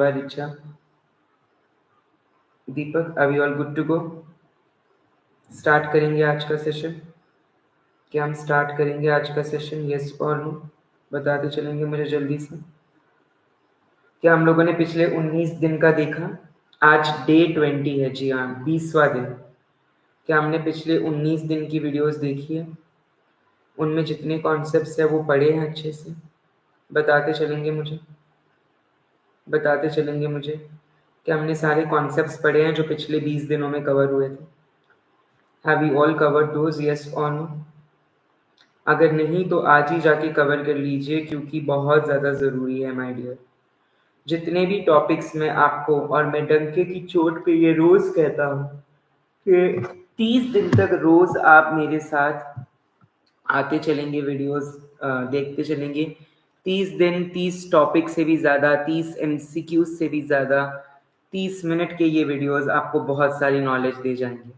Richa, Deepak, are we all good to go? Start करेंगे आज का सेशन? क्या हम स्टार्ट करेंगे आज का सेशन? यस और नो बताते चलेंगे मुझे जल्दी से। क्या हम लोगों ने पिछले 19 दिन का देखा? आज डे 20 है, जी हाँ, 20वां दिन। क्या हमने पिछले 19 दिन की वीडियोस देखी है? उनमें जितने कॉन्सेप्ट्स है वो पढ़े हैं अच्छे से? बताते चलेंगे मुझे, बताते चलेंगे मुझे। क्या हमने सारे कॉन्सेप्ट्स पढ़े हैं जो पिछले 20 दिनों में कवर हुए थे? Have you all covered those, yes और नो? अगर नहीं तो आज ही जाके कवर कर लीजिए, क्योंकि बहुत ज़्यादा ज़रूरी है माय डियर। जितने भी टॉपिक्स मैं आपको, और मैं डंके की चोट पे ये रोज़ कहता हूँ कि 30 दिन तक रोज़ आप मेरे साथ आते चलेंगे, वीडियोस देखते चलेंगे। 30 दिन, 30 टॉपिक से भी ज़्यादा, 30 MCQ से भी ज़्यादा, 30 मिनट के ये वीडियोस आपको बहुत सारी नॉलेज दे जाएंगे,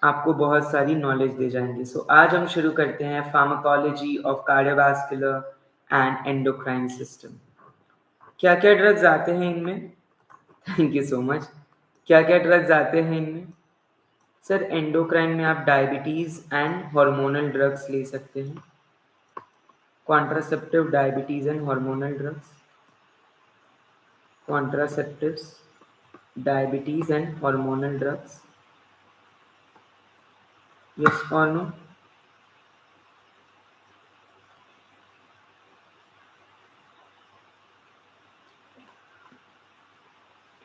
आपको बहुत सारी नॉलेज दे जाएंगे। सो आज हम शुरू करते हैं pharmacology of cardiovascular and endocrine system. क्या क्या ड्रग्स आते हैं इनमें? Thank you so much. क्या क्या ड्रग्स आते हैं इनमें? सर, एंडोक्राइन में आप डायबिटीज़ एंड हार्मोनल ड्रग्स ले सकते हैं। Contraceptive, diabetes and hormonal drugs, contraceptives, diabetes and hormonal drugs, yes और नो?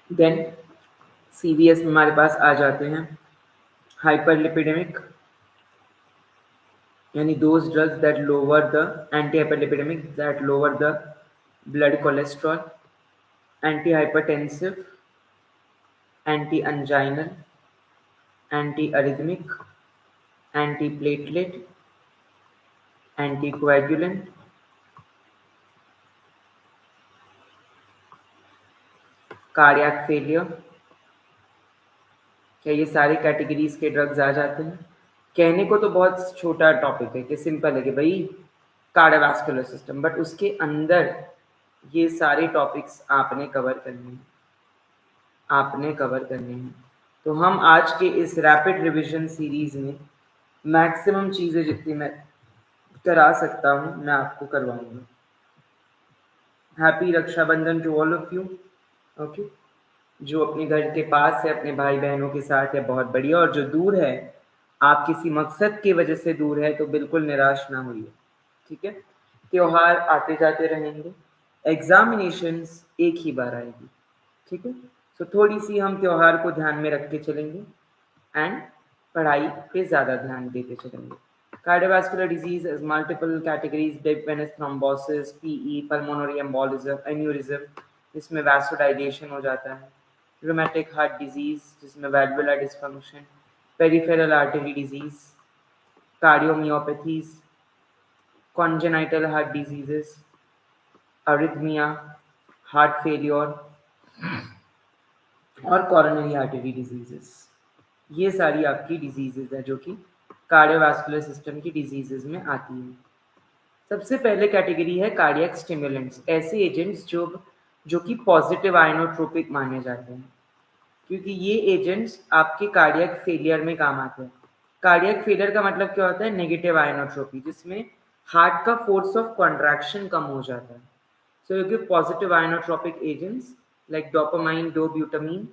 देन CVS में हमारे पास आ जाते हैं हाइपरलिपिडेमिक, यानी those drugs that lower the, anti hyperlipidaemic that lower the blood cholesterol, anti hypertensive, anti anginal, anti arrhythmic, anti platelet, anti coagulant, cardiac failure. क्या ये सारे कैटेगरीज के ड्रग्स आ जाते हैं? कहने को तो बहुत छोटा टॉपिक है कि सिंपल है कि भाई कार्डियोवास्कुलर सिस्टम, बट उसके अंदर ये सारे टॉपिक्स आपने कवर करने हैं, आपने कवर करने हैं। तो हम आज के इस रैपिड रिवीजन सीरीज में मैक्सिमम चीज़ें जितनी मैं करा सकता हूँ मैं आपको करवाऊंगा। Happy Rakshabandhan to all of you. Okay, जो अपने घर के पास है, अपने भाई बहनों के साथ है, बहुत बढ़िया। और जो दूर है, आप किसी मकसद की वजह से दूर है, तो बिल्कुल निराश ना होइए, ठीक है? त्योहार आते जाते रहेंगे, एग्जामिनेशंस एक ही बार आएगी, ठीक है? तो थोड़ी सी हम त्योहार को ध्यान में रख के चलेंगे एंड पढ़ाई पे ज़्यादा ध्यान देते चलेंगे। Cardiovascular disease is multiple categories, big venous thrombosis, PE, pulmonary embolism, aneurysm, जिसमें वैसोडाइलेशन हो जाता है, रूमेटिक हार्ट डिजीज जिसमें valvular dysfunction, peripheral artery disease, cardiomyopathies, congenital heart diseases, arrhythmia, heart failure और कोरोनरी आर्टरी डिजीजेस। ये सारी आपकी diseases है जो कि कार्डियोवास्कुलर सिस्टम की डिजीजेज में आती हैं। सबसे पहले कैटेगरी है कार्डियक स्टिमुलेंट्स, ऐसे एजेंट्स जो कि पॉजिटिव आयनोट्रोपिक माने जाते हैं, क्योंकि ये एजेंट्स आपके कार्डियक फेलियर में काम आते हैं। कार्डियक फेलियर का मतलब क्या होता है? नेगेटिव आयनोट्रोपी, जिसमें हार्ट का फोर्स ऑफ कॉन्ट्रैक्शन कम हो जाता है। So you give positive inotropic agents like dopamine, dobutamine,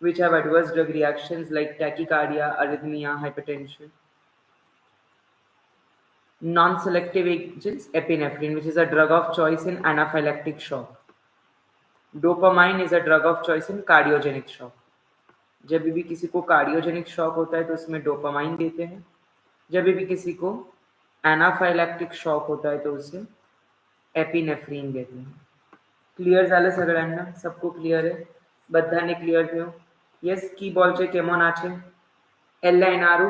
which have adverse drug reactions like tachycardia, arrhythmia, hypertension. Non-selective agents, epinephrine, which is a drug of choice in anaphylactic shock. Dopamine is a drug of choice in cardiogenic shock. जब भी किसी को cardiogenic shock होता है तो उसमें dopamine देते हैं, जब भी किसी को एनाफाइलैक्टिक शॉक होता है तो उसे एपिनेफ्रीन देते हैं। क्लियर झालं सगळ्यांना? सबको क्लियर है? बधाने क्लियर થયો? यस की बोलचे केमन आछे? एल्ला एनारू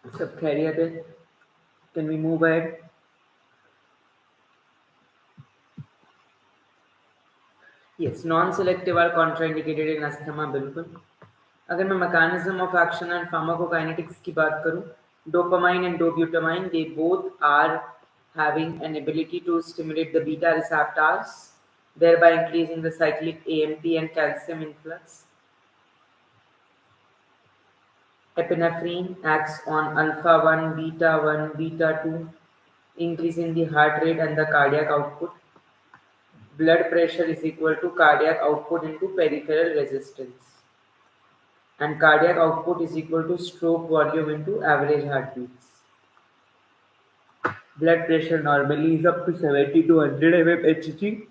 सब खैरियत है? Can we move ahead? Yes, non selective और कॉन्ट्राइंडिकेटेड इन अस्थमा, बिल्कुल। अगर मैं mechanism of action and pharmacokinetics की बात करूं Dopamine and dobutamine, they both are having an ability to stimulate the beta receptors, thereby increasing the cyclic AMP and calcium influx. Epinephrine acts on alpha 1, beta 2, increasing the heart rate and the cardiac output. Blood pressure is equal to cardiac output into peripheral resistance. And cardiac output is equal to stroke volume into average heartbeats. Blood pressure normally is up to 70 to 100 mmHg.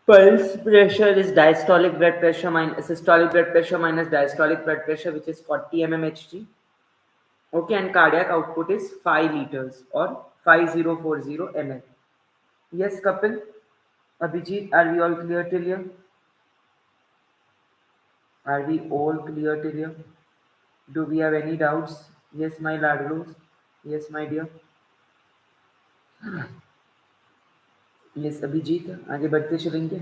Pulse pressure is diastolic blood pressure minus systolic blood pressure minus diastolic blood pressure, which is 40 mmHg. Okay, and cardiac output is 5 liters or 5040 ml. Yes, Kapil? Abhijit, are we all clear till here? Are we all clear till here? Do we have any doubts? Yes, my ladlos. Yes, my dear. Yes, Abhijit आगे बढ़ते चलेंगे.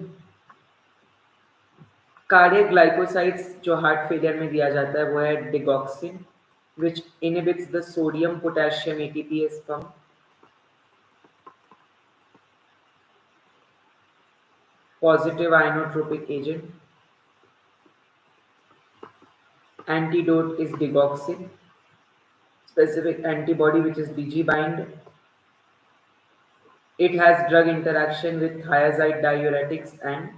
Cardiac glycosides जो heart failure में दिया जाता है वो है digoxin, which inhibits the sodium potassium ATPase pump. Positive ionotropic agent. Antidote is digoxin. Specific antibody, which is DG bind. It has drug interaction with thiazide diuretics and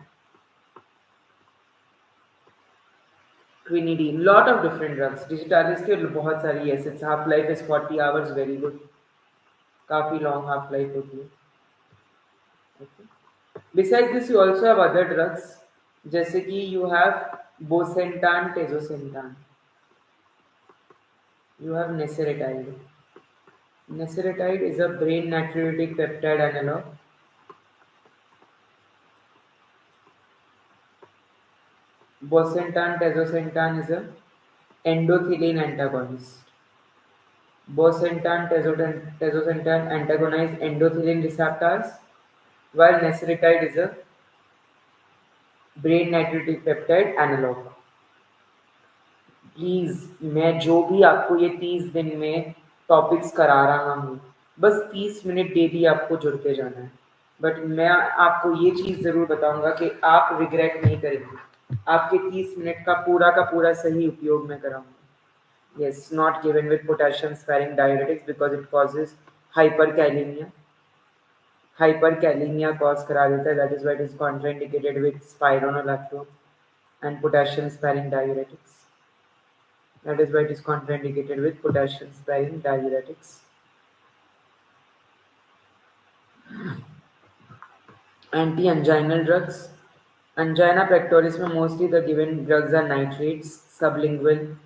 quinidine. Lot of different drugs. Digitalis के बहुत सारी. Yes, its half life is 40 hours. Very good. काफी long half life होती है. Okay. Besides this, you also have other drugs. जैसे कि you have bosentan, tezosentan. You have neseretide. Neseretide is a brain natriuretic peptide analog. Bosentan, tezosentan is a endothelin antagonist. Bosentan, tezosentan antagonize endothelin receptors, while neseretide is a brain natriuretic peptide analog. Please मैं जो भी आपको ये 30 दिन में topics करा रहा हूँ, बस 30 मिनट डेली आपको जुड़ते जाना है. बट मैं आपको ये चीज जरूर बताऊंगा कि आप रिग्रेट नहीं करेंगे. आपके 30 मिनट का पूरा सही उपयोग मैं कराऊंगा. Yes, not given with potassium sparing diuretics because it causes hyperkalemia. Hyperkalemia cause करा देता है. That is why it is contraindicated with spironolactone and potassium sparing diuretics. That is why it is contraindicated with potassium sparing diuretics. Anti-anginal drugs. Angina pectoris में mostly the given drugs are nitrates, sublingual,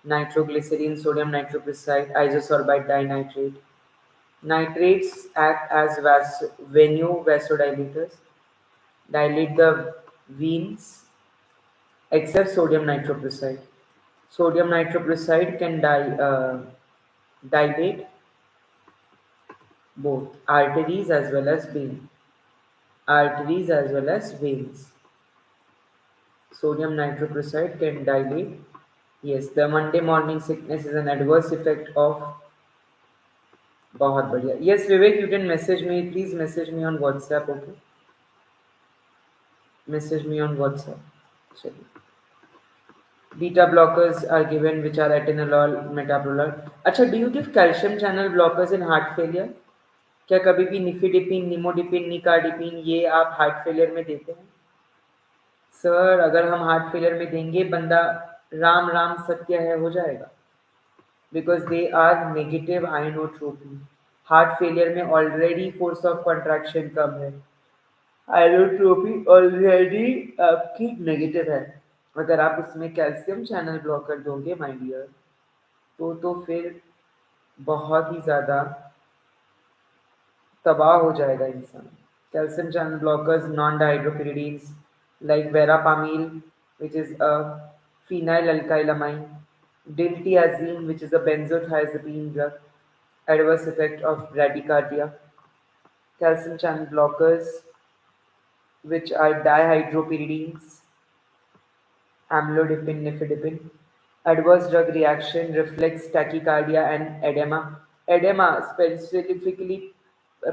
nitroglycerin, sodium nitroprusside, isosorbide dinitrate. Nitrates act as vasodilators, dilate the veins, except sodium nitroprusside. Sodium nitroprusside can dilate both arteries as well as veins. Sodium nitroprusside can dilate. Yes, the Monday morning sickness is an adverse effect of. बहुत बढ़िया. Yes, Vivek, you can message me. Please message me on WhatsApp. Okay. Message me on WhatsApp. चलिए. Beta blockers are given, which are atenolol, metoprolol. अच्छा, do you give calcium channel blockers in heart failure? क्या कभी भी nifedipine, निमोडिपिन, निकार्डिपिन ये आप heart failure में देते हैं? सर, अगर हम हार्ट फेलियर में देंगे, बंदा राम राम सत्य है हो जाएगा. Because they are negative inotropy. Heart failure में ऑलरेडी फोर्स ऑफ कॉन्ट्रैक्शन कम है. आयनोट्रोपी ऑलरेडी आपकी नेगेटिव है. अगर आप उसमें कैल्शियम चैनल ब्लॉकर दोगे माय डियर, तो फिर बहुत ही ज़्यादा तबाह हो जाएगा इंसान. Calcium channel blockers, non-dihydropyridines like verapamil, which is a phenylalkylamine, diltiazem, which is a benzodiazepine drug, adverse effect of bradycardia. Calcium channel blockers, which are dihydropyridines, amlodipine, nifedipine, Adverse drug reaction, reflex tachycardia, and edema. Edema, specifically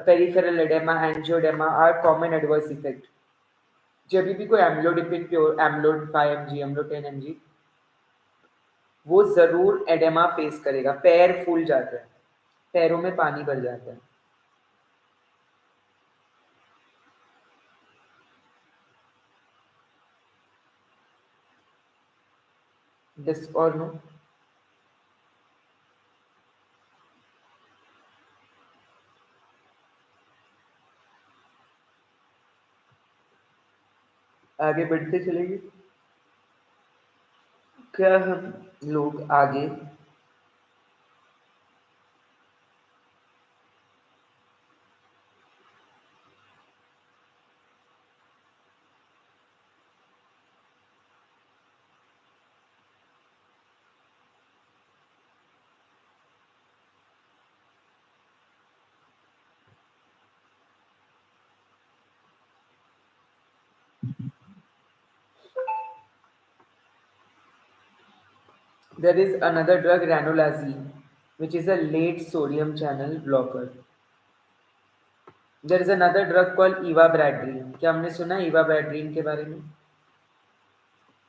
peripheral edema, angioedema, are common adverse effect. जब भी कोई amlodipine pure एम्लोड 5 mg एम्लोड 10 mg वो जरूर oedema face करेगा, पैर फूल जाता है, पैरों में पानी भर जाता है। दिस और नो? आगे बढ़ते चलेंगे। क्या हम लोग आगे there is another drug ranolazine which is a late sodium channel blocker. There is another drug called ivabradrine. क्या हमने सुना है ivabradrine के बारे में?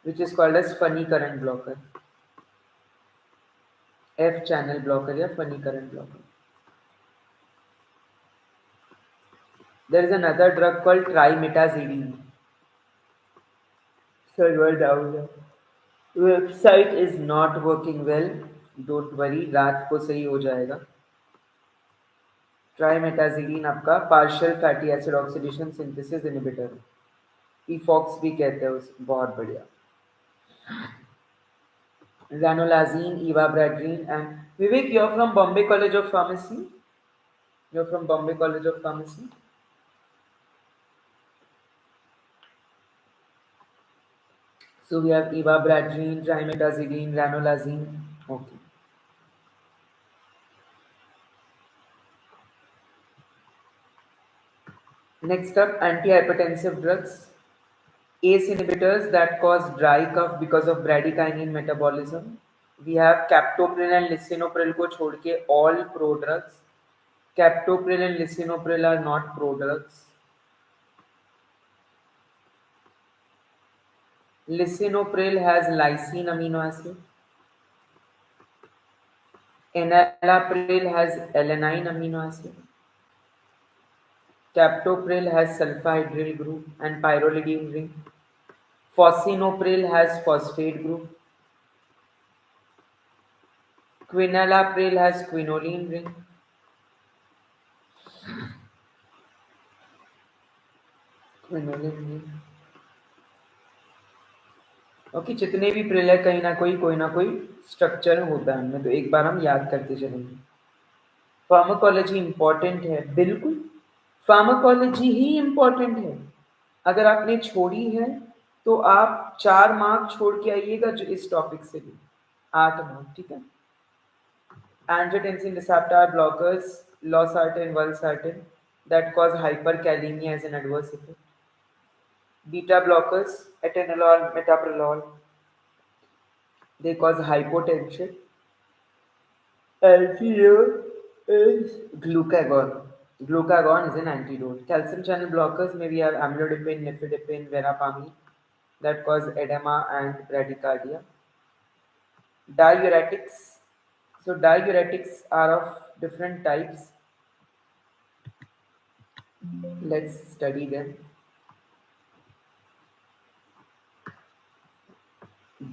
Which is called as funny current blocker, F channel blocker या funny current blocker. There is another drug called trimetazidine. Server down. Website is not working well. Don't worry, रात को सही हो जाएगा। ट्राइमेटाजिलीन आपका partial fatty acid oxidation synthesis inhibitor, ईफॉक्स भी कहते हैं उसको, बहुत बढ़िया। ranolazine, ivabradrine, and Vivek, you're from Bombay College of Pharmacy. You're from Bombay College of Pharmacy. So we have ivabradrine, trimetazidine, ranolazine. Okay. Next up, antihypertensive drugs. ACE inhibitors that cause dry cough because of bradykinin metabolism. We have captopril and lisinopril को छोड़ के all pro drugs. Captopril and lisinopril are not pro drugs. Lisinopril has lysine amino acid. Enalapril has alanine amino acid. Captopril has sulfhydryl group and pyrrolidine ring. Fosinopril has phosphate group. Quinalapril has quinoline ring. Quinoline ring. Okay, जितने भी Pril है कहीं ना कोई structure होता है उनमें, तो एक बार हम याद करते चलेंगे। फार्माकोलॉजी इंपॉर्टेंट है, बिल्कुल फार्माकोलॉजी ही इंपॉर्टेंट है। अगर आपने छोड़ी है तो आप 4 मार्क छोड़ के आइएगा जो इस टॉपिक से भी 8 मार्क, ठीक है। Angiotensin receptor blockers, losartan, valsartan, that cause hyperkalemia as an adverse effect. Beta blockers, atenolol, metoprolol, they cause hypotension. Antidote is glucagon. Glucagon is an antidote. Calcium channel blockers, maybe have amlodipine, nifedipine, verapamil, that cause edema and bradycardia. Diuretics. So diuretics are of different types. Let's study them.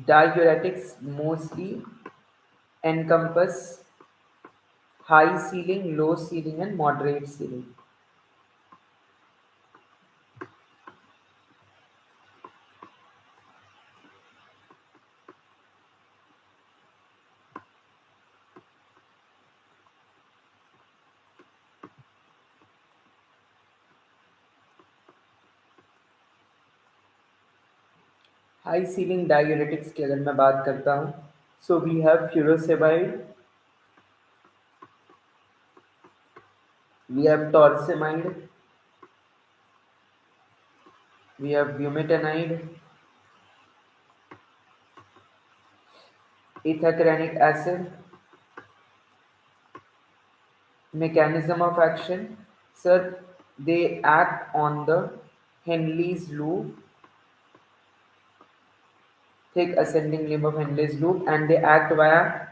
Diuretics mostly encompass high ceiling, low ceiling, and moderate ceiling. High ceiling diuretics की अगर मैं बात करता हूँ, so we have furosemide, we have torsemide, we have bumetanide, ethacranic acid. Mechanism of action, sir, they act on the Henle's loop, thick ascending limb of Henle's loop, and they act via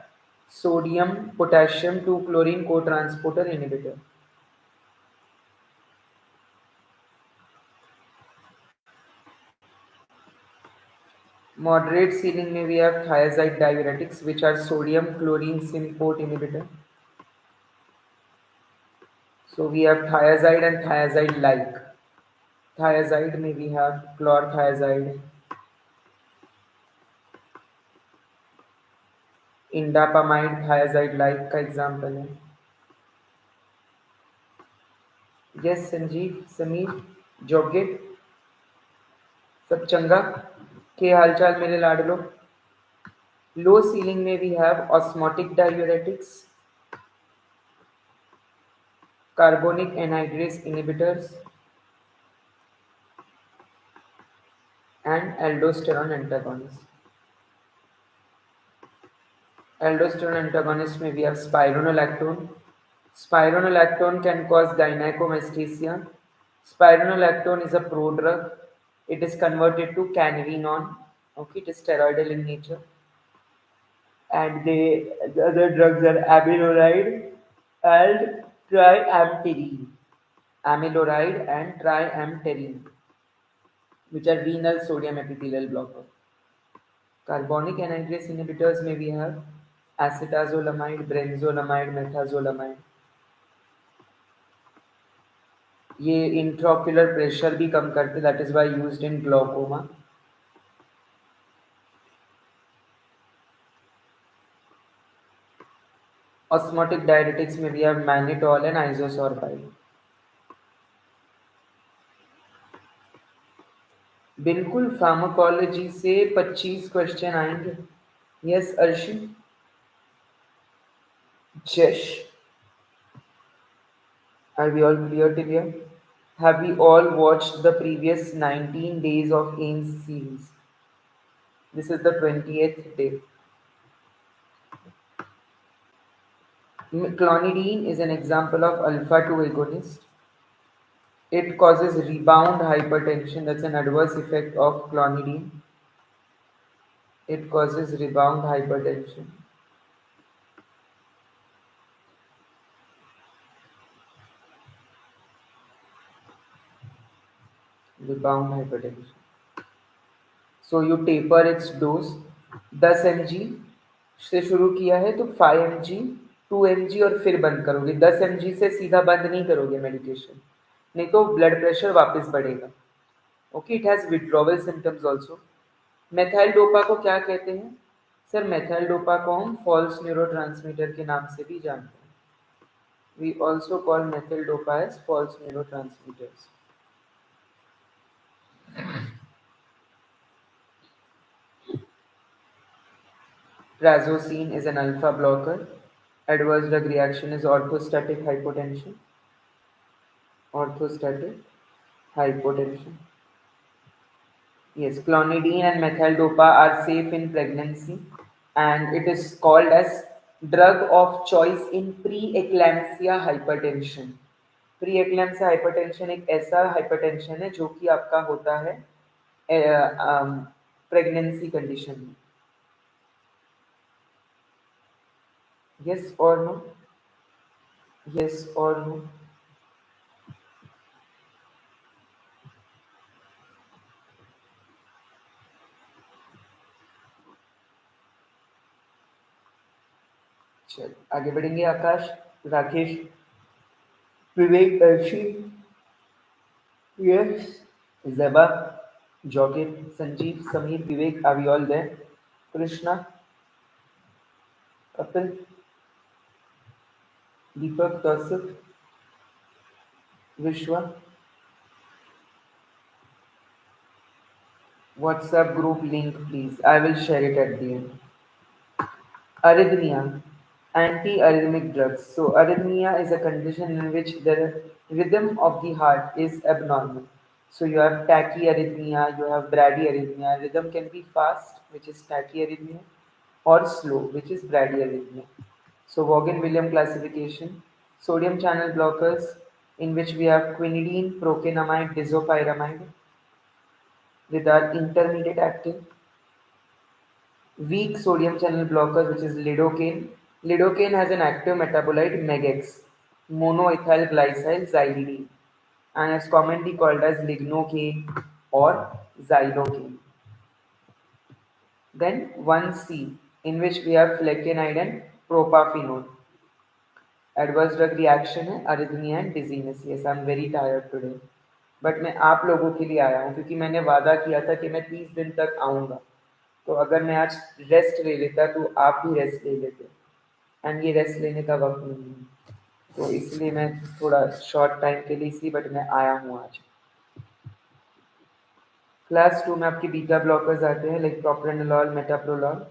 sodium potassium 2 chlorine co-transporter inhibitor. Moderate ceiling में we have thiazide diuretics, which are sodium chlorine symport inhibitor. So we have thiazide and thiazide like. Thiazide में we have chlorothiazide, indapamide thiazide like का example है. Yes Sanjeev Sameer Jogit सब चंगा के हालचाल मेरे लाडलो. लो सीलिंग में we have osmotic diuretics, carbonic anhydrase inhibitors and aldosterone antagonist. Aldosterone antagonist में we have spironolactone. Spironolactone can cause gynecomastia. Spironolactone is a prodrug. It is converted to cannabinol. Okay, it is steroidal in nature. And the other drugs are amiloride and triamterene. Amiloride and triamterene, which are renal sodium epithelial blocker. Carbonic anhydrase inhibitors में we have acetazolamide, brenzolamide, methazolamide. ये intraocular pressure भी कम करते, that is why used in glaucoma. Osmotic diuretics में भी have mannitol and isosorbide. बिल्कुल pharmacology से 25 question आएंगे. यस अर्शी जश. Are we all clear till here? Have we all watched the previous 19 days of AIMS series? This is the 20th day. Clonidine is an example of alpha-2 agonist. It causes rebound hypertension. That's an adverse effect of clonidine. It causes rebound hypertension. Rebound hypertension. So you taper its dose. 10 mg से शुरू किया है तो 5 mg, 2 mg और फिर बंद करोगे. 10 mg से सीधा बंद नहीं करोगे मेडिकेशन, नहीं तो ब्लड प्रेशर वापस बढ़ेगा. Okay, it has withdrawal symptoms also. Methyl dopa को क्या कहते हैं सर? मेथाइल डोपा को हम फॉल्स न्यूरोट्रांसमीटर के नाम से भी जानते हैं. We also call methyl dopa as false neurotransmitters. Prazosin is an alpha blocker. Adverse drug reaction is orthostatic hypotension. Orthostatic hypotension. Yes, clonidine and methyl dopa are safe in pregnancy, and it is called as drug of choice in pre-eclampsia hypertension. Pre-eclampsia hypertension एक ऐसा hypertension है जो कि आपका होता है pregnancy condition में. Yes or no? Yes or no? चल आगे बढ़ेंगे. Akash, Rakesh, Vivek, Arshi, yes, Zeba, Jogit, Sanjeev, Sameer, Vivek, are we all there? Krishna, Kapil, Deepak, Tausif, Vishwa. WhatsApp group link please. I will share it at the end. Arrhythmia, anti-arrhythmic drugs. So arrhythmia is a condition in which the rhythm of the heart is abnormal. So you have tachyarrhythmia, you have bradyarrhythmia. Rhythm can be fast, which is tachyarrhythmia, or slow, which is bradyarrhythmia. So Vaughan-Williams classification, sodium channel blockers, in which we have quinidine, procainamide, disopyramide with our intermediate active. Weak sodium channel blockers, which is lidocaine. Lidocaine has an active metabolite megex, monoethyl glycyl xylidine, and is commonly called as lignocaine or xylocaine. Then 1C, in which we have flecainide and propafenone. Adverse drug reaction है arrhythmia and dizziness. Yes, I am very tired today, but मैं आप लोगों के लिए आया हूँ क्योंकि मैंने वादा किया था कि मैं 30 दिन तक आऊँगा. तो अगर मैं आज रेस्ट ले लेता तो आप भी रेस्ट ले लेते, एंड ये रेस्ट लेने का वक्त नहीं है, तो इसलिए मैं थोड़ा शॉर्ट टाइम के लिए सी, बट मैं आया हूँ आज. क्लास 2 में आपके बीटा ब्लॉकर्स आते हैं like propranolol, metoprolol,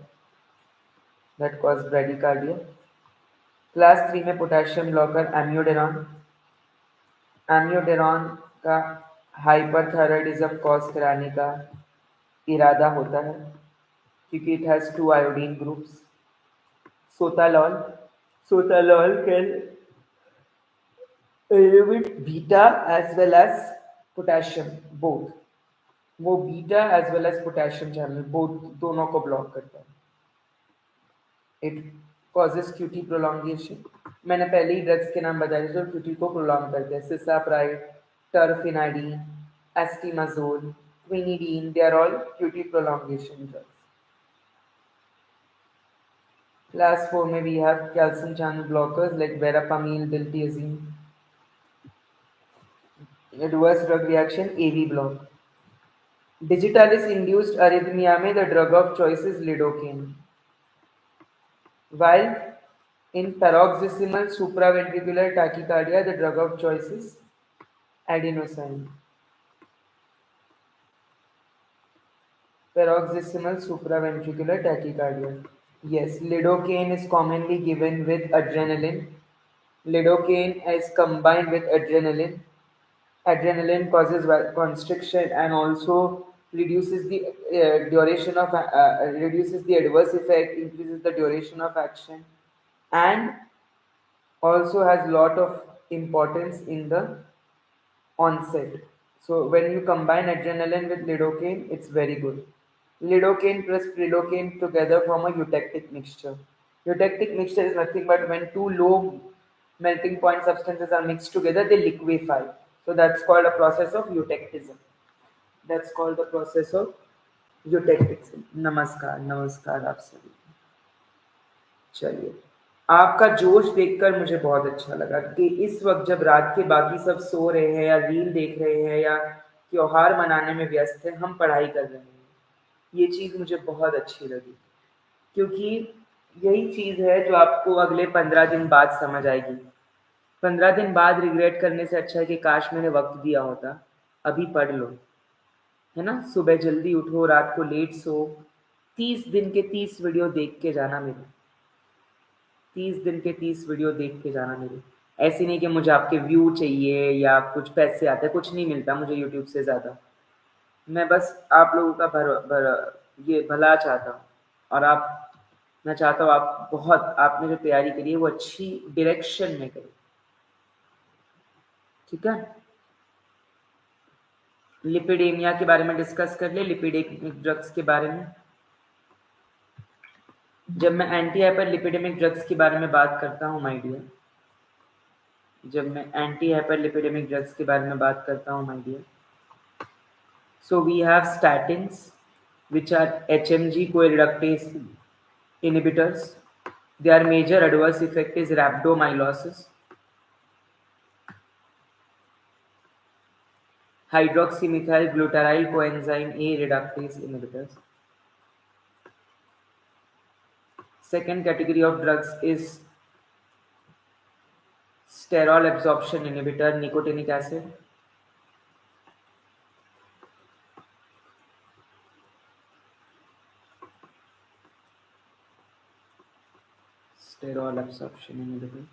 that cause bradycardia. Class 3 में पोटेशियम ब्लॉकर एम्योडेरॉन. एम्योडेरॉन का हाइपरथायराइडिज्म कॉज कराने का इरादा होता है क्योंकि it has 2 iodine groups. Sotalol, sotalol can inhibit beta as well as potassium both. वो beta as well as potassium channel both दोनों को ब्लॉक करता है. It causes QT prolongation. मैंने पहले ही ड्रग्स के नाम बताए जो क्यूटी को प्रोलॉन्ग करते हैं. Cisapride, terfenadine, astemizole, quinidine, they are all QT prolongation drugs. Class 4 में we have calcium channel blockers like verapamil, diltiazem. Adverse drug reaction AV block. Digitalis induced arrhythmia में the drug of choice is lidocaine, while in paroxysmal supraventricular tachycardia the drug of choice is adenosine. Paroxysmal supraventricular tachycardia. Yes, lidocaine is commonly given with adrenaline. Lidocaine is combined with adrenaline. Adrenaline causes constriction and also reduces the duration of reduces the adverse effect, increases the duration of action, and also has lot of importance in the onset. So when you combine adrenaline with lidocaine, it's very good. Lidocaine plus prilocaine together form a eutectic mixture. Eutectic mixture is nothing but when two low melting point substances are mixed together, they liquefy. So that's called a process of eutectism. That's called the process of eutectism. नमस्कार नमस्कार आप सभी. चलिए, आपका जोश देखकर मुझे बहुत अच्छा लगा कि इस वक्त जब रात के बाकी सब सो रहे हैं या रील देख रहे हैं या त्योहार मनाने में व्यस्त हैं, हम पढ़ाई कर रहे हैं. ये चीज़ मुझे बहुत अच्छी लगी क्योंकि यही चीज़ है जो आपको अगले 15 दिन बाद समझ आएगी. 15 दिन बाद रिग्रेट करने से अच्छा है कि काश मैंने वक्त दिया होता. अभी पढ़ लो, है ना. सुबह जल्दी उठो, रात को लेट सो. 30 दिन के 30 वीडियो देख के जाना मेरे. 30 दिन के 30 वीडियो देख के जाना मेरे. ऐसे नहीं कि मुझे आपके व्यू चाहिए या कुछ पैसे आते हैं. कुछ नहीं मिलता मुझे यूट्यूब से ज़्यादा. मैं बस आप लोगों का ये भला चाहता हूँ. और मैं चाहता हूँ आप बहुत, आपने जो तैयारी करी है वो अच्छी डायरेक्शन में करें. ठीक है. लिपिडेमिया के बारे में डिस्कस कर ले. लिपिडेमिक ड्रग्स के बारे में जब मैं एंटी हाइपरलिपिडेमिक ड्रग्स के बारे में बात करता हूँ माय डियर, जब मैं एंटी हाइपरलिपिडेमिक ड्रग्स के बारे में बात करता हूँ my dear, so we have statins which are HMG co-reductase inhibitors. Their major adverse effect is rhabdomyolysis. Hydroxymethyl glutaryl coenzyme A reductase inhibitors. Second category of drugs is sterol absorption inhibitor, nicotinic acid. Sterol absorption inhibitor.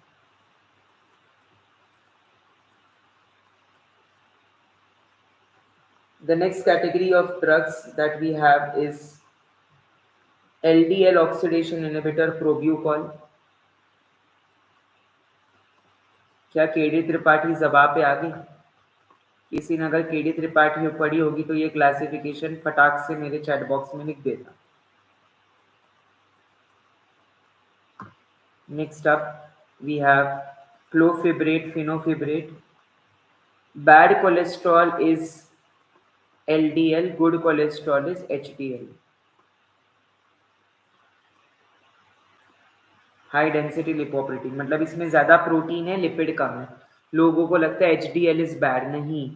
The next category of drugs that we have is LDL oxidation inhibitor probucol. क्या KD Tripathi जवाब पे आ गई? किसी ने अगर KD Tripathi पढ़ी होगी तो ये क्लासिफिकेशन फटाक से मेरे चैट बॉक्स में लिख देता। Next up we have clofibrate, fenofibrate. Bad cholesterol is LDL, good cholesterol is HDL। High density lipoprotein मतलब इसमें ज्यादा प्रोटीन है, लिपिड कम है। लोगों को लगता है HDL इज बैड, नहीं।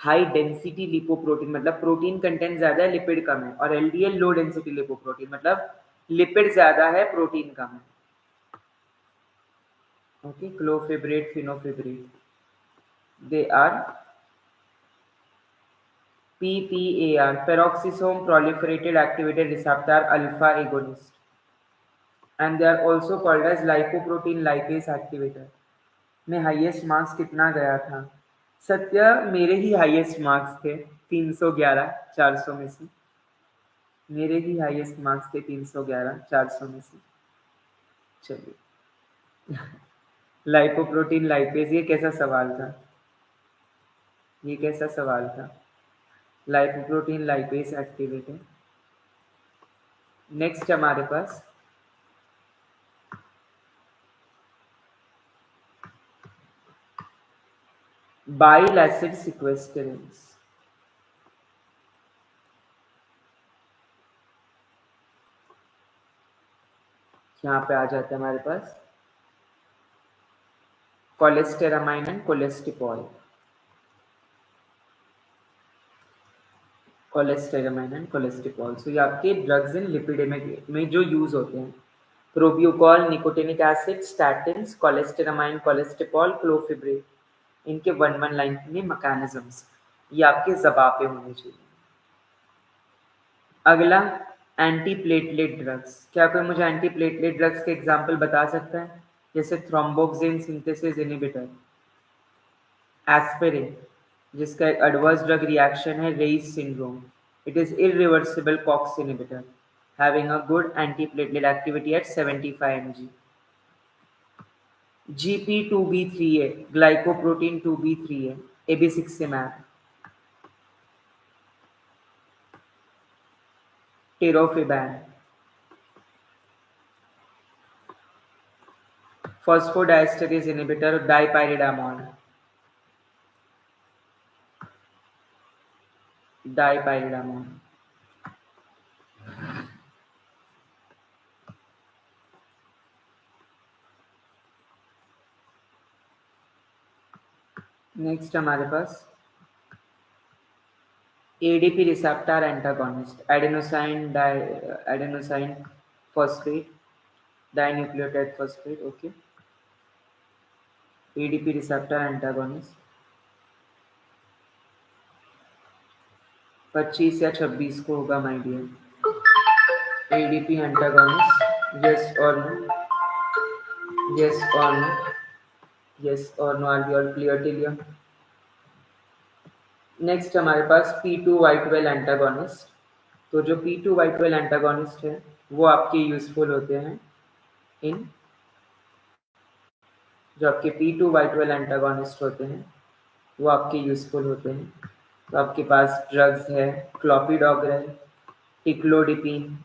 हाई डेंसिटी लिपोप्रोटीन मतलब प्रोटीन कंटेंट ज्यादा है, लिपिड कम है। और LDL लो डेंसिटी लिपोप्रोटीन मतलब लिपिड ज्यादा है, प्रोटीन कम है। Okay, clofibrate, fenofibrate, they are PPAR, peroxisome proliferated activated receptor alpha agonist, and they are also called as lipoprotein lipase activator। में हाईएस्ट मार्क्स कितना गया था? सत्य, मेरे ही हाईएस्ट मार्क्स थे 311 400 में से। मेरे ही हाईएस्ट मार्क्स थे 311 400 में से। चलिए लाइपोप्रोटीन लाइपेज, ये कैसा सवाल था? ये कैसा सवाल था? Lipoprotein lipase activator. नेक्स्ट हमारे पास बाइल एसिड सिक्वेस्टेरेंस। यहाँ पे आ जाता है हमारे पास कोलेस्टेरामाइन एंड कोलेस्टिपॉल। कोलेस्टेरामाइन एंड कोलेस्टिपॉल, सो ये आपके ड्रग्स इन लिपिडेमिक में जो यूज होते हैं। प्रोब्यूकॉल, निकोटिनिक एसिड, स्टैटिन्स, कोलेस्टेरामाइन, कोलेस्टिपॉल, क्लोफिब्रेट, इनके 1 लाइन में मैकेनिज्म्स ये आपके जबाब पे होने चाहिए। अगला एंटी प्लेटलेट ड्रग्स। क्या कोई मुझे एंटी प्लेटलेट ड्रग्स के एग्जांपल बता सकता है? जैसे थ्रोम्बोक्सिन सिंथेसिस इनहिबिटर, एस्पिरिन जिसका एक एडवर्स ड्रग रिएक्शन है Reye's syndrome, it is irreversible COX inhibitor having a good antiplatelet activity at 75 mg। GP2B3A, glycoprotein 2B3A, abciximab, tirofiban, phosphodiesterase inhibitor dipyridamole, dipyridamole. Next हमारे पास ADP receptor antagonist, adenosine phosphate dinucleotide phosphate. Okay, ADP receptor antagonist 25 या 26 को होगा my dear. ADP antagonist, yes और no, yes और no, yes और no, are we all clear till here? Next हमारे पास P2Y12 एंटागोनिस्ट। तो जो P2Y12 एंटागोनिस्ट है वो आपके यूजफुल होते हैं इन, जो आपके P2Y12 एंटागोनिस्ट होते हैं वो आपके यूजफुल होते हैं। तो आपके पास ड्रग्स है क्लोपिडोग्रेल, टिक्लोडिपिन,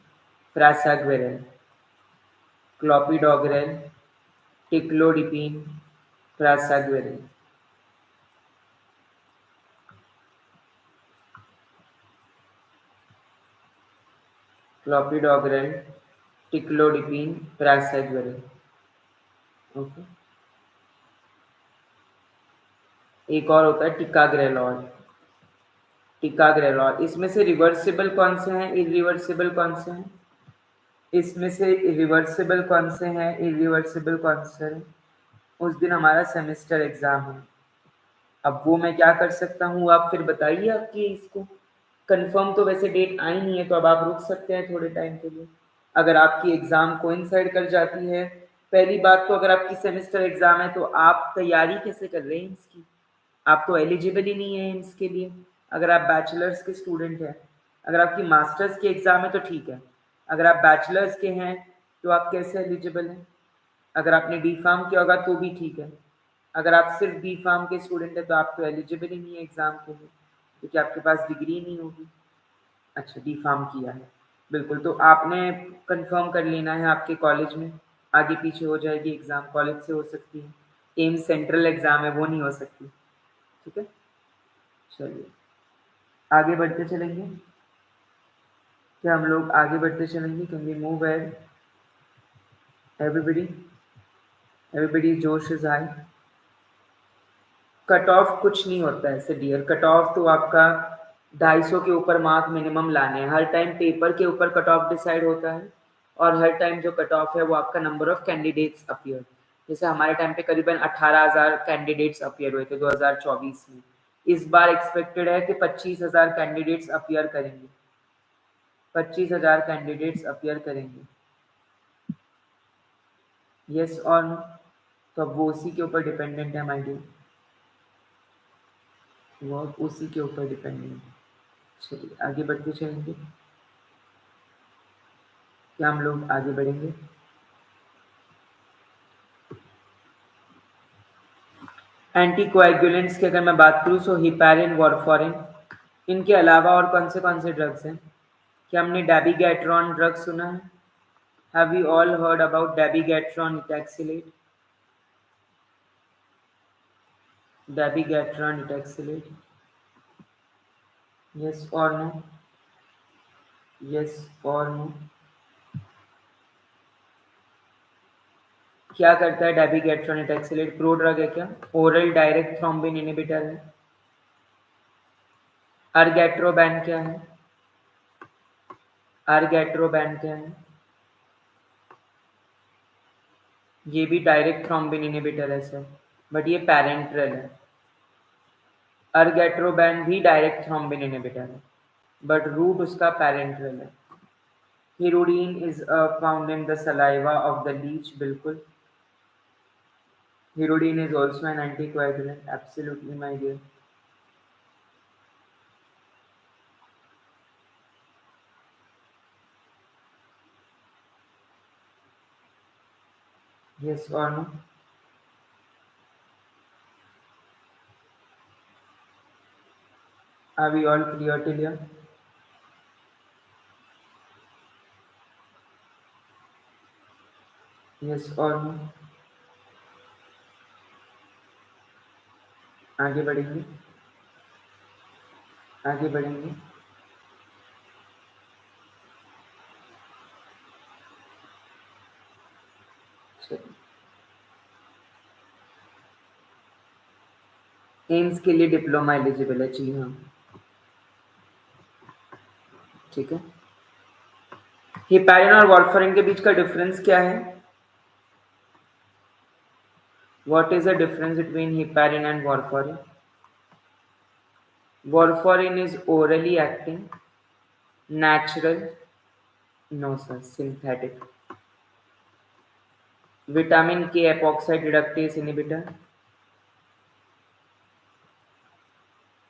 प्रासाग्वेरेल, क्लोपिडोग्रेल, टिक्लोडिपिन, प्रासाग्वेरेल। क्लोपिडोग्रेल, टिक्लोडिपिन, प्रासाग्वेरेल। ओके, एक और होता है टिकाग्रेलॉल। टिकाग्रेलॉल, इसमें से रिवर्सिबल कौन से हैं, इरिवर्सिबल कौन से हैं? इसमें से रिवर्सिबल कौन से हैं, इरिवर्सिबल कौन से हैं? उस दिन हमारा सेमेस्टर एग्जाम है, अब वो मैं क्या कर सकता हूँ, आप फिर बताइए। आपकी इसको कंफर्म तो वैसे डेट आई नहीं है, तो अब आप रुक सकते हैं थोड़े टाइम के लिए। अगर आपकी एग्जाम कोइंसाइड कर जाती है, पहली बात तो अगर आपकी सेमेस्टर एग्जाम है तो आप तैयारी कैसे कर रहे हैं इसकी? आप तो एलिजिबल ही नहीं है इसके लिए। अगर आप बैचलर्स के स्टूडेंट हैं, अगर आपकी मास्टर्स की एग्जाम है तो ठीक है। अगर आप बैचलर्स के हैं तो आप कैसे एलिजिबल हैं? अगर आपने डी फार्म किया होगा तो भी ठीक है। अगर आप सिर्फ बी फार्म के स्टूडेंट हैं तो आप तो एलिजिबल ही नहीं है एग्ज़ाम के लिए, क्योंकि आपके पास डिग्री नहीं होगी। अच्छा, डी फार्म किया है, बिल्कुल। तो आपने कंफर्म कर लेना है आपके कॉलेज में, आगे पीछे हो जाएगी एग्ज़ाम, कॉलेज से हो सकती है। एम्स सेंट्रल एग्ज़ाम है, वो नहीं हो सकती। ठीक है, चलिए आगे बढ़ते चलेंगे। क्या हम लोग आगे बढ़ते चलेंगे? Can we move ahead? Everybody, everybody जोश इज हाई। कट ऑफ कुछ नहीं होता है ऐसे डियर, कट ऑफ तो आपका 250 के ऊपर मार्क मिनिमम लाने हैं। हर टाइम पेपर के ऊपर कट ऑफ डिसाइड होता है, और हर टाइम जो कट ऑफ है वो आपका नंबर ऑफ कैंडिडेट्स अपीयर। जैसे हमारे टाइम पे करीबन 18,000 कैंडिडेट्स अपीयर हुए थे 2024 में। इस बार एक्सपेक्टेड है कि 25,000 कैंडिडेट्स अपीयर करेंगे, 25,000 कैंडिडेट्स अपीयर करेंगे। यस और नो? तो अब वो उसी के ऊपर डिपेंडेंट है माय डियर, वो अब उसी के ऊपर डिपेंडेंट है। चलिए आगे बढ़ते चलेंगे। क्या हम लोग आगे बढ़ेंगे? एंटीकोएगुलेंट्स की अगर मैं बात करूँ तो हिपैरिन, वारफारिन, इनके अलावा और कौन से ड्रग्स हैं? क्या हमने डेबिगैट्रॉन ड्रग सुना है? Have you all heard about dabigatran etexilate? Dabigatran etexilate, yes और नो? यस और नो? क्या करता है डेबिगैट्रॉन इटैक्सिलेट? प्रो ड्रग है क्या? ओरल डायरेक्ट थ्रोम्बिन इनहिबिटर है। अर्गेट्रोबैन क्या है? अर्गेट्रोबैन क्या है? ये भी डायरेक्ट थ्रोम्बिन इनहिबिटर है सर, बट ये पैरेंट्रल है। अर्गेट्रोबैन भी डायरेक्ट थ्रोम्बिन इनहिबिटर है, बट रूट उसका पैरेंट्रल है। Hirudin is found in the saliva of the leech, बिल्कुल। Hirudin is also an anticoagulant, absolutely my dear. Yes or no? Are we all clear till here? Yes or no? आगे बढ़ेंगे, आगे बढ़ेंगे। AIIMS के लिए diploma eligible है जी हाँ, ठीक है। हिपैरिन और वारफारिन के बीच का डिफरेंस क्या है? What is the difference between heparin and warfarin? Warfarin is orally acting, natural, no sir, synthetic. Vitamin K epoxide reductase inhibitor.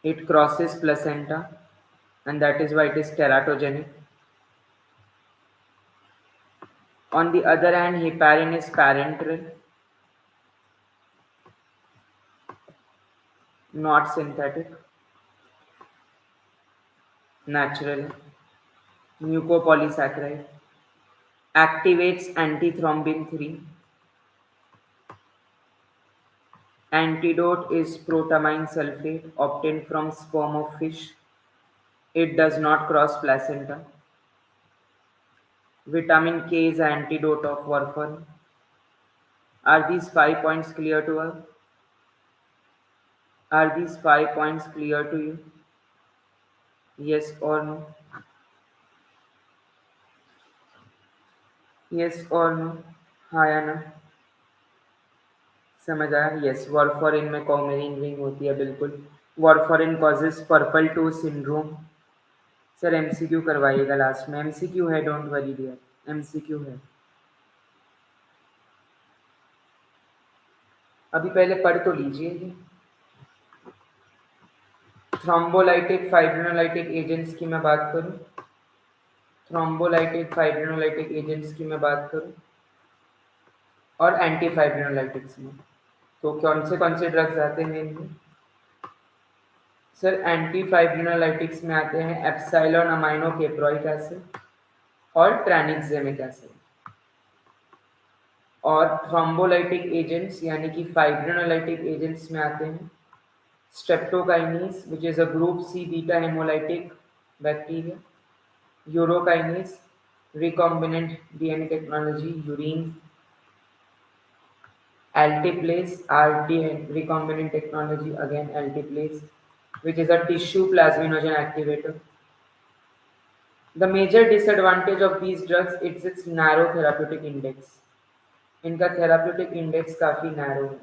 It crosses placenta, and that is why it is teratogenic. On the other hand, heparin is parenteral, not synthetic, natural, mucopolysaccharide, activates antithrombin 3. Antidote is protamine sulfate obtained from sperm of fish. It does not cross placenta. Vitamin K is antidote of warfarin. Are these 5 points clear to us? Are these 5 points clear to you? Yes or no? Yes or no? हाँ या ना? समझ आया? Yes, warfarin में coumarin ring होती है, बिल्कुल। Warfarin causes purple toe syndrome. Sir MCQ करवाइएगा लास्ट में, एमसीक्यू है, डोंट वरी डियर, एमसीक्यू है। अभी पहले पढ़ तो लीजिए। थ्रोम्बोलाइटिक फाइब्रिनोलाइटिक एजेंट्स की मैं बात करूं, थ्रोम्बोलाइटिक फाइब्रिनोलाइटिक एजेंट्स की मैं बात करूं और एंटी फाइब्रिनोलाइटिक्स में, तो कौन से ड्रग्स आते हैं इनमें? सर एंटी फाइब्रिनोलाइटिक्स में आते हैं एप्सिलॉन अमाइनो केप्रोइक एसिड और ट्रानिक्सेमिक एसिड। और थ्रोम्बोलाइटिक एजेंट्स यानी कि फाइब्रिनोलाइटिक एजेंट्स में आते हैं streptokinase which is a group C beta haemolytic bacteria, urokinase recombinant DNA technology urine, altiplase RT recombinant technology again altiplase which is a tissue plasminogen activator. The major disadvantage of these drugs is its narrow therapeutic index. इनका therapeutic index काफी narrow है,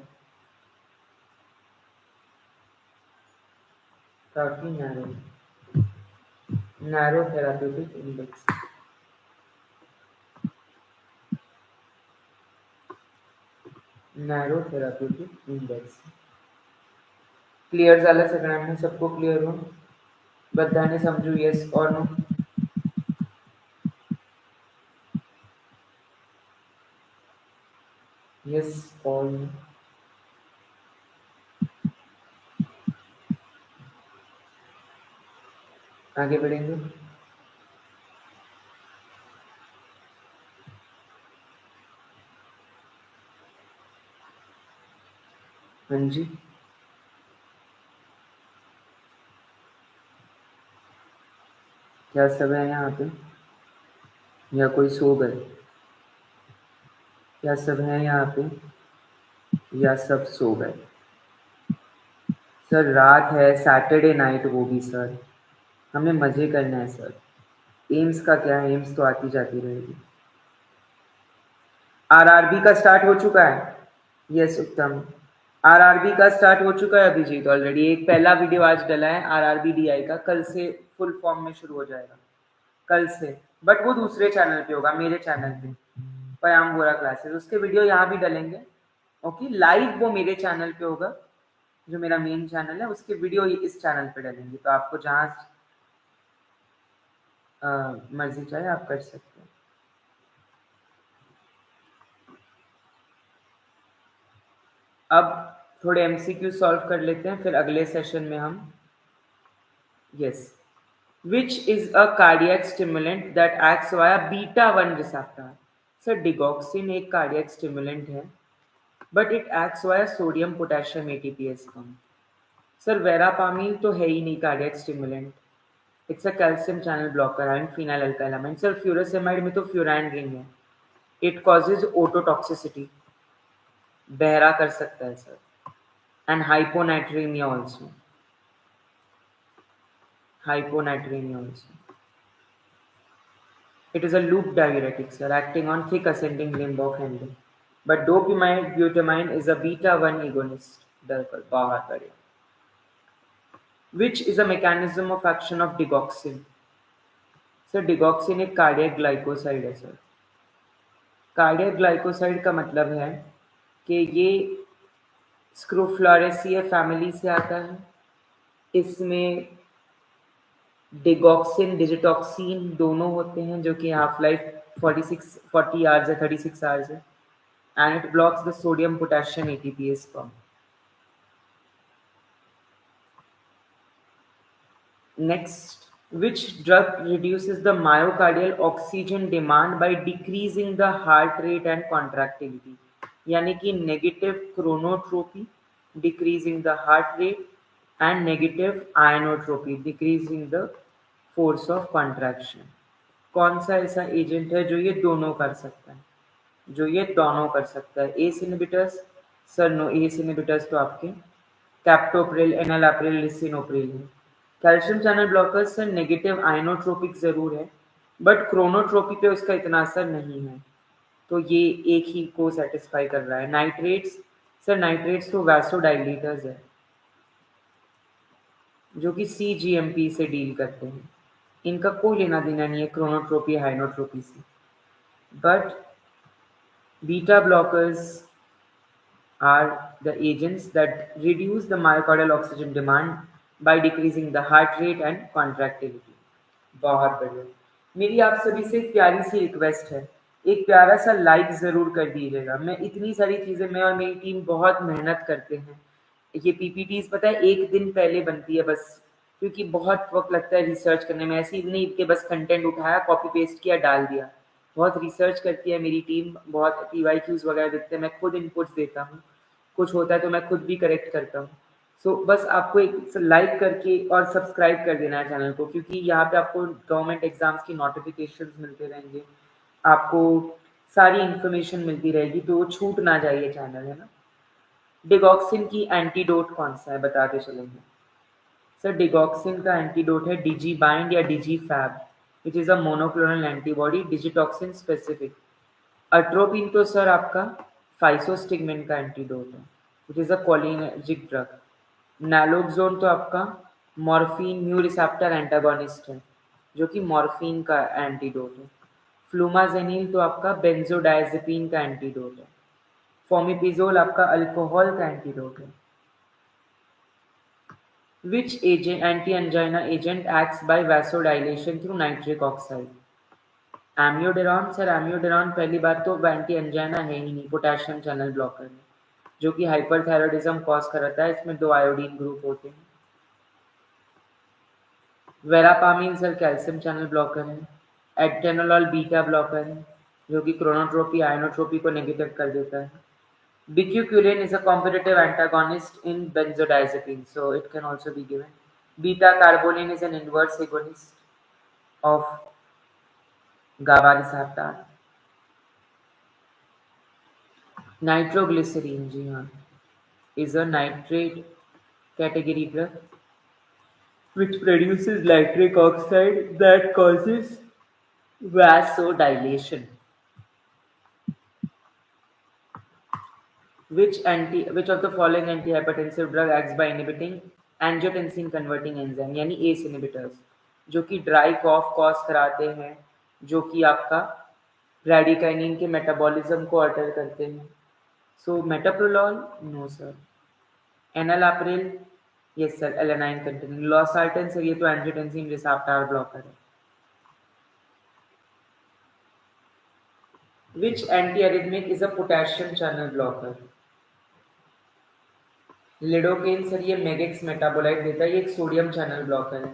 काफी narrow therapeutic index. narrow therapeutic index. Clear झालं सगळ्यांना? सबको clear हो? बधाने समजू येस और नो? येस और नो? आगे बढ़ेंगे। हाँ जी, क्या सब है यहाँ पे या कोई सो गए? क्या सब है यहाँ पे या सब सो गए? सर रात है, सैटरडे नाइट, वो भी सर हमें मजे करना है सर। एम्स का क्या है, एम्स तो आती जाती रहेगी। आरआरबी का स्टार्ट हो चुका है? यस उत्तम, आरआरबी का स्टार्ट हो चुका है अभिजीत ऑलरेडी। एक पहला वीडियो आज डला है आरआरबी डीआई का, कल से फुल फॉर्म में शुरू हो जाएगा, कल से। बट वो दूसरे चैनल पे होगा, मेरे चैनल पे पयाम बोरा क्लासेस, उसके वीडियो यहाँ भी डलेंगे। ओके, लाइव वो मेरे चैनल पे होगा, जो मेरा मेन चैनल है, उसके वीडियो इस चैनल पे डलेंगे, तो आपको जहाँ मर्जी चाहे आप कर सकते हैं। अब थोड़े एमसीक्यू सॉल्व कर लेते हैं, फिर अगले सेशन में हम। Yes, which is a cardiac stimulant that acts via beta 1 receptor? Sir digoxin एक कार्डियक स्टिमुलेंट है, but it acts via sodium potassium ATPase कम। सर वेरापामिन तो है ही नहीं cardiac stimulant, it's a calcium channel blocker and phenyl alkylamine. Sir furosemide में तो furan ring है, इट कॉजेज ओटोटॉक्सिसिटी, बहरा कर सकता है sir, and hyponatraemia also, hyponatremia also. It is a loop diuretic, sir, acting on thick ascending limb of endo. But dopamine butamine is a beta 1 agonist. बिल्कुल बहुत बढ़िया। Which is a mechanism of action of digoxin? Sir digoxin एक cardiac glycoside है sir. Cardiac glycoside का मतलब है कि ये स्क्रोफ्लोरेसिया फैमिली से आता है। इसमें डिगॉक्सिन डिजिटॉक्सिन दोनों होते हैं, जो कि हाफ लाइफ 40 आवर्स है, 36 आवर्स है, and it blocks the sodium potassium ATPase pump. Next, which drug reduces the myocardial oxygen demand by decreasing the heart rate and contractility? यानी कि negative chronotropy, decreasing the heart rate, and negative inotropy, decreasing the force of contraction. कौन सा ऐसा agent है जो ये दोनों कर सकता है? जो ये दोनों कर सकता है। ACE inhibitors? Sir no, ACE inhibitors तो आपके कैप्टोप्रिल, एनालाप्रिल, लिसिनोप्रिल है। Calcium channel blockers sir negative inotropic जरूर है, बट क्रोनोट्रोपी पे उसका इतना असर नहीं है, तो ये एक ही को सेटिस्फाई कर रहा है। नाइट्रेट्स? सर नाइट्रेट्स तो वैसोडाइलेटर्स है, जो कि सीजीएमपी से डील करते हैं, इनका कोई लेना देना नहीं है क्रोनोट्रोपी हाइनोट्रोपी से। But beta blockers are the agents that reduce the myocardial oxygen demand by decreasing the heart rate and contractility. बहुत बढ़िया। मेरी आप सभी से एक प्यारी सी रिक्वेस्ट है, एक प्यारा सा लाइक ज़रूर कर दीजिएगा। मैं इतनी सारी चीज़ें, मैं और मेरी टीम बहुत मेहनत करते हैं। ये पीपीटीज़ पता है 1 दिन पहले बनती है बस, क्योंकि बहुत वक़्त लगता है रिसर्च करने में। ऐसे ही नहीं कि बस कंटेंट उठाया, कॉपी पेस्ट किया, डाल दिया। बहुत रिसर्च करती है मेरी टीम, बहुत पीवाईक्यूज़ वगैरह देखते हैं, मैं खुद इनपुट्स देता हूँ। कुछ होता है तो मैं खुद भी करेक्ट करता हूँ। सो बस आपको एक लाइक करके और सब्सक्राइब कर देना है चैनल को, क्योंकि यहाँ पे आपको गवर्नमेंट एग्जाम्स की नोटिफिकेशंस मिलते रहेंगे, आपको सारी इन्फॉर्मेशन मिलती रहेगी, तो छूट ना जाइए चैनल, है ना। डिगॉक्सिन की एंटीडोट कौन सा है बताते चलेंगे। सर डिगॉक्सिन का एंटीडोट है डिजी बाइंड या digi fab. It is a monoclonal antibody digitoxin specific. Atropine तो सर आपका फाइसोस्टिगमिन का एंटीडोट है, it is a cholinergic drug. Naloxone तो आपका मॉर्फिन म्यू रिसेप्टर एंटागोनिस्ट है, जो कि मॉर्फिन का एंटीडोट है। फ्लूमाजेनिल तो आपका बेंजोडायजेपिन का एंटीडोट है। फॉमिपिजोल आपका अल्कोहल का एंटीडोट है। Which agent, anti-angina agent acts by vasodilation through nitric oxide? Amiodarone. Sir amiodarone पहली बात तो एंटी एंजाइना है ही नहीं, पोटेशियम चैनल ब्लॉकर है, जो कि हाइपरथायरॉयडिज्म कॉज कराता है। इसमें 2 आयोडीन ग्रुप होते हैं। वेरापामिन सर कैल्शियम चैनल ब्लॉकर है। एटेनोलॉल बीटा ब्लॉकर है, जो कि क्रोनोट्रोपी आयनोट्रोपी को नेगेटिव कर देता है। Bicuculin is a competitive antagonist in benzodiazepine, so it can also be given. Beta carbolin is an inverse agonist of GABA receptor. Nitroglycerin, जी हाँ, is a nitrate category drug which produces nitric oxide that causes vasodilation. Which of the following antihypertensive drug acts by inhibiting angiotensin converting enzyme, यानी ACE inhibitors, जो कि dry कॉफ cause कराते हैं, जो कि आपका bradykinin के मेटाबॉलिज्म को अल्टर करते हैं। So metoprolol no sir. Enalapril yes sir, alanine containing. Losartan sir ये तो एंजियोटेंसिन रिसेप्टर ब्लॉकर है। Which antiarrhythmic is a potassium channel blocker? Lidocaine sir ये मेगेक्स मेटाबोलाइट देता है, ये एक सोडियम चैनल ब्लॉकर है,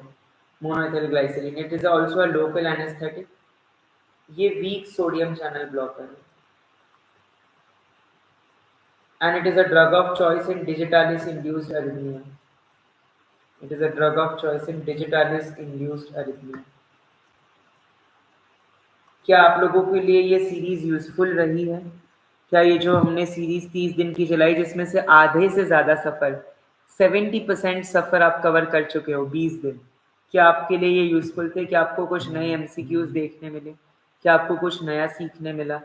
monoethyl glycerine. It is also a local anaesthetic, ये वीक सोडियम चैनल ब्लॉकर है, and it is a drug of choice in digitalis induced arrhythmia. It is a drug of choice in digitalis induced arrhythmia. क्या आप लोगों के लिए ये series useful रही है? क्या ये जो हमने सीरीज 30 दिन की चलाई, जिसमें से आधे से ज़्यादा सफ़र 70% सफ़र आप कवर कर चुके हो 20 दिन, क्या आपके लिए ये यूजफुल थे? क्या आपको कुछ नए एमसीक्यूज देखने मिले? क्या आपको कुछ नया सीखने मिला?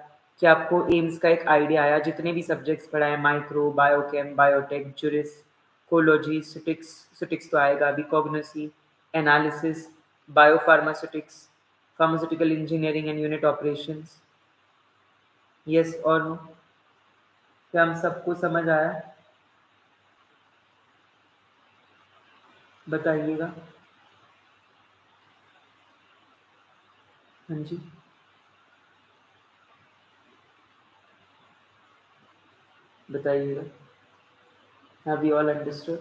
क्या आपको एम्स का एक आइडिया आया? जितने भी सब्जेक्ट्स पढ़ाए, micro, biochem, biotech, juris, cology, ceutics, ceutics तो आएगा अभी, cognosy, analysis, biopharmaceutics, pharmaceutical engineering and unit operations, yes और नो? क्या हम सबको समझ आया? बताइएगा। हाँ जी, बताइएगा। Have you all understood?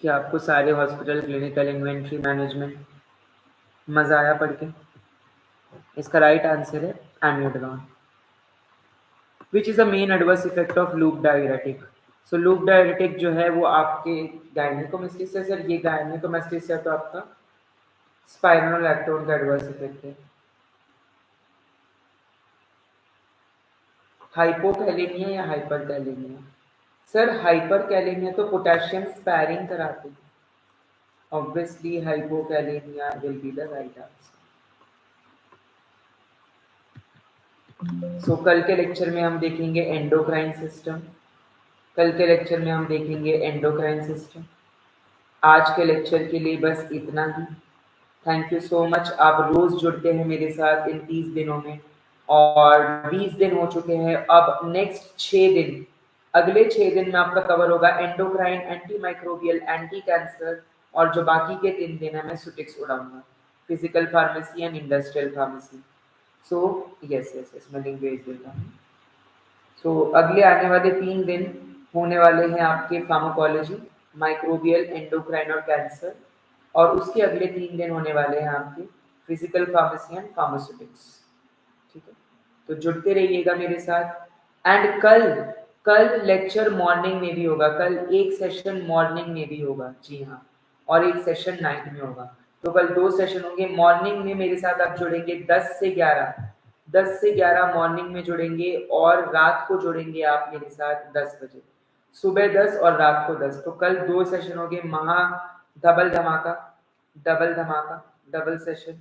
क्या आपको सारे हॉस्पिटल क्लिनिकल इन्वेंट्री मैनेजमेंट मज़ा आया पढ़ के? इसका राइट आंसर है amiodarone. Which is the main adverse effect of loop diuretic? So loop diuretic जो है वो आपके गायनेकोमेस्टिस है सर, ये गायनेकोमेस्टिस है तो आपका स्पाइरोनोलैक्टोन का एडवर्स इफेक्ट है। हाइपोकैलेमिया या हाइपरकैलेमिया? सर हाइपरकैलेमिया तो पोटेशियम स्पैरिंग कराते हैं, obviously hypokalaemia will be the right answer. So कल के लेक्चर में हम देखेंगे एंडोक्राइन सिस्टम, कल के लेक्चर में हम देखेंगे एंडोक्राइन सिस्टम। आज के लेक्चर के लिए बस इतना ही। Thank you so much. आप रोज जुड़ते हैं मेरे साथ इन 30 दिनों में, और 20 दिन हो चुके हैं। अब नेक्स्ट 6 दिन, अगले 6 दिन में आपका कवर होगा endocrine, anti microbial, anti cancer और जो बाकी के 3 दिन है मैं सुटिक्स उड़ाऊंगा, physical pharmacy and industrial pharmacy. So yes yes yes, मैं लिंक भेज देता हूँ। सो अगले आने वाले 3 दिन होने वाले हैं आपके फार्माकोलॉजी, माइक्रोबियल, एंडोक्राइन और कैंसर, और उसके अगले 3 दिन होने वाले हैं आपके फिजिकल फार्मेसी एंड फार्मास्यूटिक्स। ठीक है, तो जुड़ते रहिएगा मेरे साथ। एंड कल कल लेक्चर मॉर्निंग में भी होगा, कल एक सेशन मॉर्निंग में भी होगा, जी हाँ, और एक सेशन नाइट में होगा। तो कल 2 सेशन होंगे। मॉर्निंग में मेरे साथ आप जुड़ेंगे 10 से 11, 10 से 11 मॉर्निंग में जुड़ेंगे, और रात को जुड़ेंगे आप मेरे साथ 10 बजे, सुबह 10 और रात को 10। तो कल 2 सेशन होंगे, महा डबल धमाका, डबल धमाका, डबल सेशन।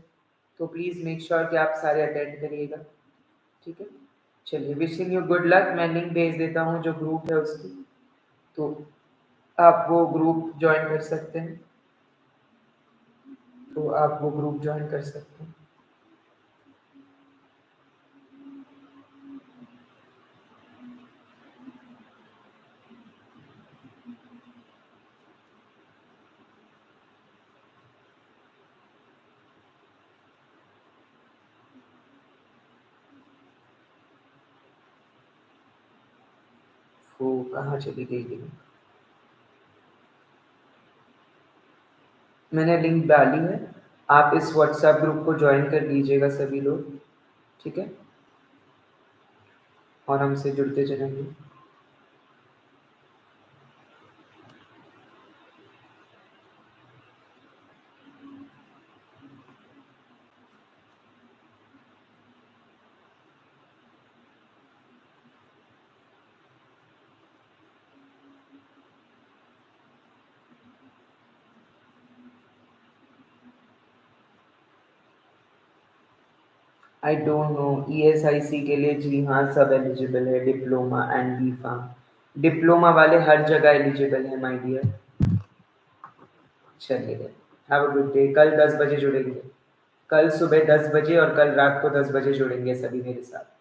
तो प्लीज मेक श्योर कि आप सारे अटेंड करिएगा। ठीक है, चलिए, विशिंग यू गुड लक। मैं लिंक भेज देता हूँ जो ग्रुप है उसकी, तो आप वो ग्रुप ज्वाइन कर सकते हैं, तो आप वो ग्रुप ज्वाइन कर सकते हैं। वो कहाँ चली गई लिंक? मैंने लिंक डाली है, आप इस व्हाट्सएप ग्रुप को ज्वाइन कर लीजिएगा सभी लोग। ठीक है, और हमसे जुड़ते चलेंगे। आई डोंट नो, ईएसआईसी के लिए जी हाँ सब एलिजिबल है, diploma and B pharm. Diploma वाले हर जगह एलिजिबल है माय डियर। चलिए, हैव अ गुड डे। कल 10 बजे जुड़ेंगे, कल सुबह 10 बजे और कल रात को 10 बजे जुड़ेंगे सभी मेरे साथ।